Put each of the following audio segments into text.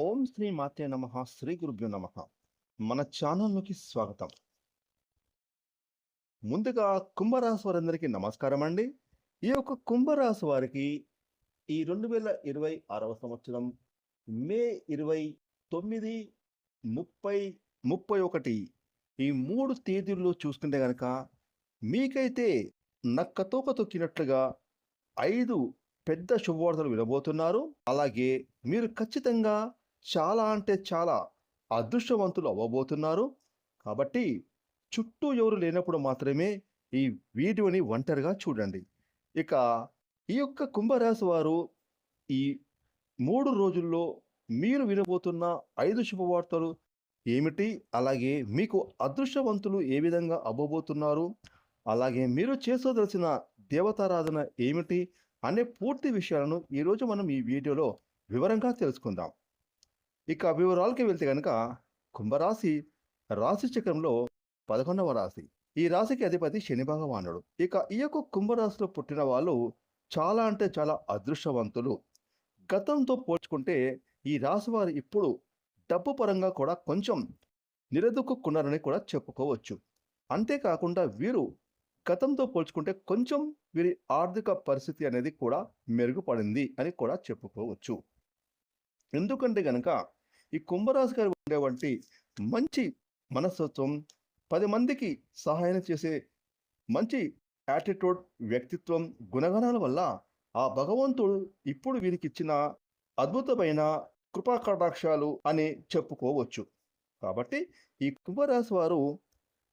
ఓం శ్రీ మాతే నమః శ్రీ గురుభ్యో నమః. మన ఛానల్లోకి స్వాగతం. ముందుగా కుంభరాశి వారందరికీ నమస్కారం అండి. ఈ యొక్క కుంభరాశి వారికి ఈ 2026వ సంవత్సరం మే 29, 30, 31 ఈ 3 తేదీల్లో చూసుకుంటే గనక మీకైతే నక్కతోక తొక్కినట్లుగా 5 పెద్ద శుభవార్తలు వినబోతున్నారు. అలాగే మీరు ఖచ్చితంగా చాలా అంటే చాలా అదృష్టవంతులు అవ్వబోతున్నారు. కాబట్టి చుట్టూ ఎవరు లేనప్పుడు మాత్రమే ఈ వీడియోని ఒంటరిగా చూడండి. ఇక ఈ యొక్క కుంభరాశి వారు ఈ 3 రోజుల్లో మీరు వినబోతున్న 5 శుభవార్తలు ఏమిటి? అలాగే మీకు అదృష్టవంతులు ఏ విధంగా అవ్వబోతున్నారు? అలాగే మీరు చేసుకోదలసిన దేవతారాధన ఏమిటి? అనే పూర్తి విషయాలను ఈరోజు మనం ఈ వీడియోలో వివరంగా తెలుసుకుందాం. ఇక వివరాలకి వెళ్తే కనుక కుంభరాశి రాశి చక్రంలో 11వ రాశి. ఈ రాశికి అధిపతి శని భగవానుడు. ఇక ఈ యొక్క కుంభరాశిలో పుట్టిన వాళ్ళు చాలా అంటే చాలా అదృష్టవంతులు. గతంతో పోల్చుకుంటే ఈ రాశి వారు ఇప్పుడు డబ్బు పరంగా కూడా కొంచెం నిలదొక్కున్నారని కూడా చెప్పుకోవచ్చు. అంతేకాకుండా వీరు గతంతో పోల్చుకుంటే కొంచెం వీరి ఆర్థిక పరిస్థితి అనేది కూడా మెరుగుపడింది అని కూడా చెప్పుకోవచ్చు. ఎందుకంటే గనక ఈ కుంభరాశి గారు ఉండేవంటి మంచి మనస్తత్వం, 10 మందికి సహాయం చేసే మంచి యాటిట్యూడ్, వ్యక్తిత్వం, గుణగణాల వల్ల ఆ భగవంతుడు ఇప్పుడు వీరికి ఇచ్చిన అద్భుతమైన కృపా కటాక్షాలు అని చెప్పుకోవచ్చు. కాబట్టి ఈ కుంభరాశి వారు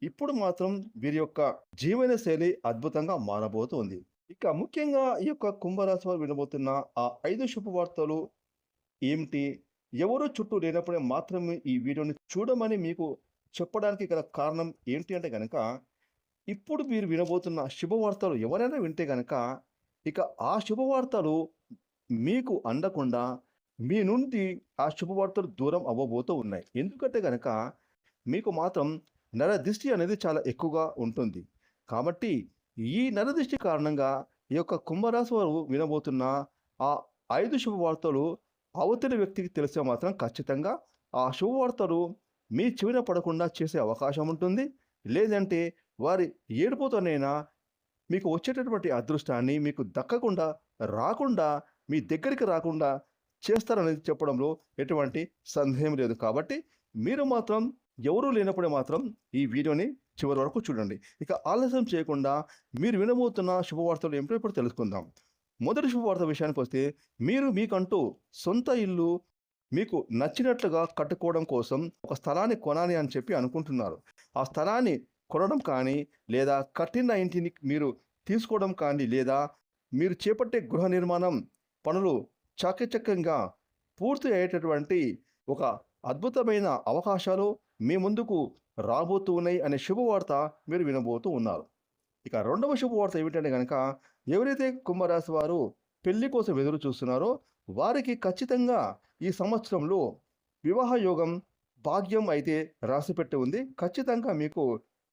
ఇప్పుడు మాత్రం వీరి యొక్క జీవన శైలి అద్భుతంగా మారబోతోంది. ఇక ముఖ్యంగా ఈ యొక్క కుంభరాశి వారు వినబోతున్న ఆ 5 శుభవార్తలు ఏమిటి? ఎవరు చుట్టూ లేనప్పుడే మాత్రమే ఈ వీడియోని చూడమని మీకు చెప్పడానికి గల కారణం ఏంటి అంటే గనక, ఇప్పుడు మీరు వినబోతున్న శుభవార్తలు ఎవరైనా వింటే గనక, ఇక ఆ శుభవార్తలు మీకు అందకుండా మీ నుండి ఆ శుభవార్తలు దూరం అవ్వబోతూ ఉన్నాయి. ఎందుకంటే గనక మీకు మాత్రం నరదిష్టి అనేది చాలా ఎక్కువగా ఉంటుంది. కాబట్టి ఈ నరదిష్టి కారణంగా ఈ యొక్క కుంభరాశి వారు వినబోతున్న ఆ 5 శుభవార్తలు అవతలి వ్యక్తికి తెలిస్తే మాత్రం ఖచ్చితంగా ఆ శుభవార్తలు మీ చెవిన పడకుండా చేసే అవకాశం ఉంటుంది. లేదంటే వారి ఏడుపుతోనైనా మీకు వచ్చేటటువంటి అదృష్టాన్ని మీకు దక్కకుండా, రాకుండా, మీ దగ్గరికి రాకుండా చేస్తారనేది చెప్పడంలో ఎటువంటి సందేహం లేదు. కాబట్టి మీరు మాత్రం ఎవరూ లేనప్పుడే మాత్రం ఈ వీడియోని చివరి వరకు చూడండి. ఇక ఆలస్యం చేయకుండా మీరు వినబోతున్న శుభవార్తలు ఏమిటో ఇప్పుడు తెలుసుకుందాం. మొదటి శుభవార్త విషయానికి వస్తే, మీరు మీకంటూ సొంత ఇల్లు మీకు నచ్చినట్లుగా కట్టుకోవడం కోసం ఒక స్థలాన్ని కొనాలి అని చెప్పి అనుకుంటున్నారు. ఆ స్థలాన్ని కొనడం కానీ, లేదా కట్టిన ఇంటిని మీరు తీసుకోవడం కానీ, లేదా మీరు చేపట్టే గృహ నిర్మాణం పనులు చాకచక్యంగా పూర్తి అయ్యేటటువంటి ఒక అద్భుతమైన అవకాశాలు మీ ముందుకు రాబోతూ ఉన్నాయి అనే శుభవార్త మీరు వినబోతూ ఉన్నారు. ఇక రెండవ శుభవార్త ఏమిటంటే గనక, ఎవరైతే కుంభరాశి వారు పెళ్లి కోసం ఎదురు చూస్తున్నారో వారికి ఖచ్చితంగా ఈ సంవత్సరంలో వివాహ యోగం, భాగ్యం అయితే రాసిపెట్టి ఉంది. ఖచ్చితంగా మీకు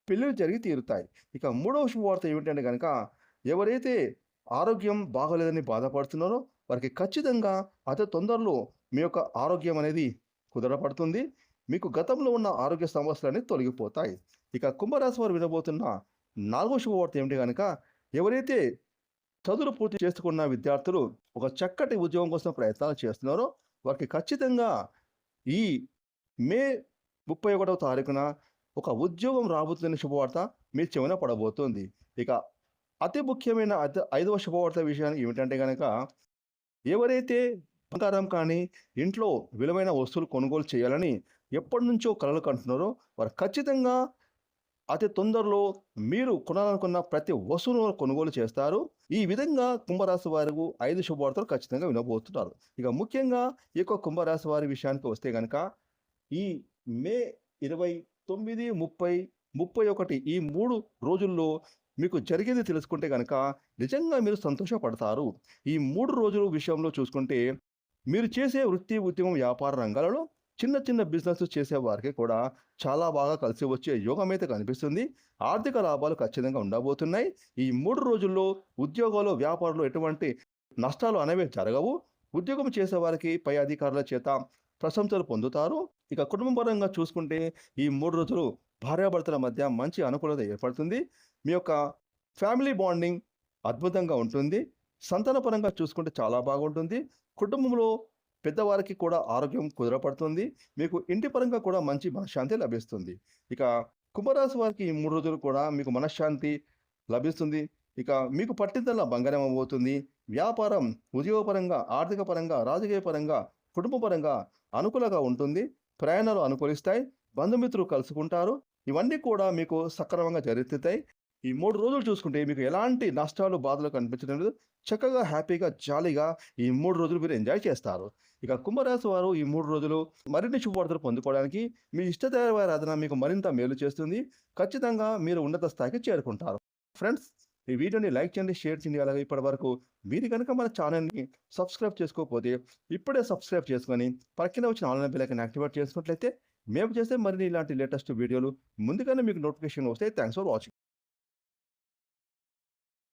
పెళ్ళిళ్ళు జరిగి తీరుతాయి. ఇక మూడవ శుభవార్త ఏమిటంటే గనక, ఎవరైతే ఆరోగ్యం బాగోలేదని బాధపడుతున్నారో వారికి ఖచ్చితంగా అతి తొందరలో మీ యొక్క ఆరోగ్యం అనేది కుదరపడుతుంది. మీకు గతంలో ఉన్న ఆరోగ్య సమస్యలన్నీ తొలగిపోతాయి. ఇక కుంభరాశి వారు వినబోతున్న నాలుగో శుభవార్త ఏమిటి కనుక, ఎవరైతే చదువులు పూర్తి చేసుకున్న విద్యార్థులు ఒక చక్కటి ఉద్యోగం కోసం ప్రయత్నాలు చేస్తున్నారో వారికి ఖచ్చితంగా ఈ మే 31వ తారీఖున ఒక ఉద్యోగం రాబోతున్న శుభవార్త మీ చెవిన పడబోతోంది. ఇక అతి ముఖ్యమైన ఐదవ శుభవార్త విషయానికి ఏమిటంటే కనుక, ఎవరైతే బంగారం కానీ ఇంట్లో విలువైన వస్తువులు కొనుగోలు చేయాలని ఎప్పటి నుంచో కలలు కంటున్నారో వారు ఖచ్చితంగా అతి తొందరలో మీరు కొనాలనుకున్న ప్రతి వస్తువును కొనుగోలు చేస్తారు. ఈ విధంగా కుంభరాశి వారికి 5 శుభవార్తలు ఖచ్చితంగా వినబోతున్నారు. ఇక ముఖ్యంగా ఈ యొక్క కుంభరాశి వారి విషయానికి వస్తే కనుక, ఈ మే 29, 30, 31 ఈ 3 రోజుల్లో మీకు జరిగేది తెలుసుకుంటే కనుక నిజంగా మీరు సంతోషపడతారు. ఈ 3 రోజుల విషయంలో చూసుకుంటే, మీరు చేసే వృత్తి, ఉద్యమం, వ్యాపార రంగాలలో చిన్న చిన్న బిజినెస్ చేసే వారికి కూడా చాలా బాగా కలిసి వచ్చే యోగం అయితే కనిపిస్తుంది. ఆర్థిక లాభాలు ఖచ్చితంగా ఉండబోతున్నాయి. ఈ 3 రోజుల్లో ఉద్యోగాలు, వ్యాపారంలో ఎటువంటి నష్టాలు అనేవి జరగవు. ఉద్యోగం చేసే వారికి పై అధికారుల చేత ప్రశంసలు పొందుతారు. ఇక కుటుంబ పరంగా చూసుకుంటే ఈ 3 రోజులు భార్యాభర్తల మధ్య మంచి అనుకూలత ఏర్పడుతుంది. మీ యొక్క ఫ్యామిలీ బాండింగ్ అద్భుతంగా ఉంటుంది. సంతాన పరంగా చూసుకుంటే చాలా బాగుంటుంది. కుటుంబంలో పెద్దవారికి కూడా ఆరోగ్యం కుదురపడుతుంది. మీకు ఇంటి పరంగా కూడా మంచి మనశ్శాంతి లభిస్తుంది. ఇక కుంభరాశి వారికి ఈ 3 రోజులు కూడా మీకు మనశ్శాంతి లభిస్తుంది. ఇక మీకు పట్టిందల్లా బంగారం అవ్వబోతుంది. వ్యాపారం, ఉద్యోగపరంగా, ఆర్థిక పరంగా, రాజకీయ పరంగా, కుటుంబ పరంగా అనుకూలంగా ఉంటుంది. ప్రయాణాలు అనుకూలిస్తాయి. బంధుమిత్రులు కలుసుకుంటారు. ఇవన్నీ కూడా మీకు సక్రమంగా జరుగుతాయి. ఈ 3 రోజులు చూసుకుంటే మీకు ఎలాంటి నష్టాలు, బాధలు కనిపించడం లేదు. చక్కగా, హ్యాపీగా, జాలీగా ఈ 3 రోజులు మీరు ఎంజాయ్ చేస్తారు. ఇక కుంభరాశి వారు ఈ 3 రోజులు మరిన్ని శుభవార్తలు పొందుకోవడానికి మీ ఇష్టదైవారాధన మీకు మరింత మేలు చేస్తుంది. ఖచ్చితంగా మీరు ఉన్నత స్థాయికి చేరుకుంటారు. ఫ్రెండ్స్, ఈ వీడియోని లైక్ చేయండి, షేర్ చేయండి. అలాగే ఇప్పటివరకు మీరు గనుక మన ఛానల్‌ని సబ్స్క్రైబ్ చేసుకోకపోతే ఇప్పుడే సబ్స్క్రైబ్ చేసుకొని పక్కనే వచ్చిన ఆల్ బెల్ ఐకాన్ యాక్టివేట్ చేసుకున్నట్లయితే మేము చేసే మరిన్ని ఇలాంటి లేటెస్ట్ వీడియోలు ముందుగానే మీకు నోటిఫికేషన్ వస్తాయి. Thanks for watching.